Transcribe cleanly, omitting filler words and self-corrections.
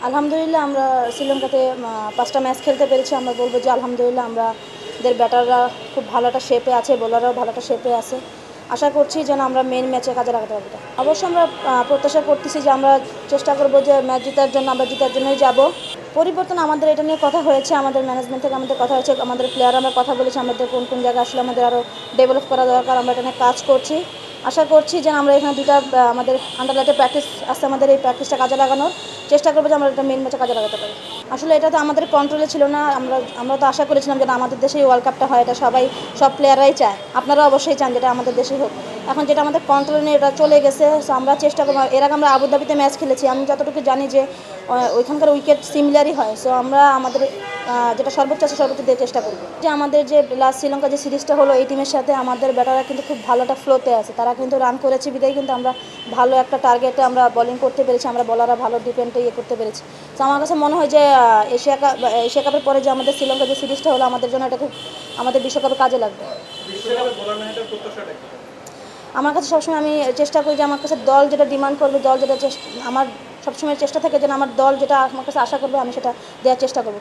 আলহামদুলিল্লাহ আমরা শ্রীলঙ্কাতে ৫টা ম্যাচ খেলতে পেরেছি। আমরা বলবো যে আলহামদুলিল্লাহ আমাদের ব্যাটাররা খুব ভালো একটা শেপে আছে, বোলাররাও ভালো একটা শেপে আছে। আশা করছি যেন আমরা মেন ম্যাচে কাজে লাগাতে পারবো। অবশ্যই আমরা প্রত্যাশা করতেছি যে আমরা চেষ্টা করবো যে ম্যাচ জেতার জন্য, আমরা জেতার জন্যই যাব। পরিবর্তন আমাদের এটা নিয়ে কথা হয়েছে, আমাদের ম্যানেজমেন্ট থেকে আমাদের কথা হয়েছে, আমাদের প্লেয়ার আমরা কথা বলেছি আমাদের কোন কোন জায়গায় আসলে আমাদের আরও ডেভেলপ করা দরকার, আমরা এটা নিয়ে কাজ করছি। আশা করছি যেন আমরা এখানে দুটা আমাদের আন্ডারলাইটে প্র্যাকটিস আসছে, আমাদের এই প্র্যাকটিসটা কাজে লাগানোর চেষ্টা করবো যে আমরা এটা মেন ম্যাচে কাজে লাগাতে পারি। আসলে এটা তো আমাদের কন্ট্রোলে ছিল না। আমরা তো আশা করেছিলাম যেটা আমাদের দেশেই ওয়ার্ল্ড কাপটা হয়, এটা সব প্লেয়াররাই চায়, আপনারা অবশ্যই চান যেটা আমাদের দেশেই হোক। এখন যেটা আমাদের কন্ট্রোলে নেই, এটা চলে গেছে। সো আমরা চেষ্টা করবো। এর আগে আমরা আবুধাবিতে ম্যাচ খেলেছি, আমি যতটুকু জানি যে ওইখানকার উইকেট সিমিলারই হয়। সো আমরা আমাদের যেটা সর্বোচ্চ আছে সর্বোচ্চ দিয়ে চেষ্টা করব। যে আমাদের যে লাস্ট শ্রীলঙ্কা যে সিরিজটা হলো, এই টিমের সাথে আমাদের ব্যাটাররা কিন্তু খুব ভালো একটা ফ্লোতে আছে। তারা কিন্তু রান করেছে বিদায় কিন্তু আমরা ভালো একটা টার্গেটে আমরা বোলিং করতে পেরেছি, আমরা বলাররা ভালো ডিফেন্ডে করতে পেরেছি। তো আমার কাছে মনে হয় যে এশিয়া কাপের পরে যে আমাদের শ্রীলঙ্কা যে সিরিজটা হলো, আমাদের জন্য এটা খুব আমাদের বিশ্বকাপে কাজে লাগবে। আমার কাছে সবসময় আমি চেষ্টা করি যে আমার কাছে দল যেটা ডিমান্ড করবে, দল যেটা আমার সবসময় চেষ্টা থাকে যেন আমার দল যেটা আমার কাছে আশা করবে আমি সেটা দেওয়ার চেষ্টা করব।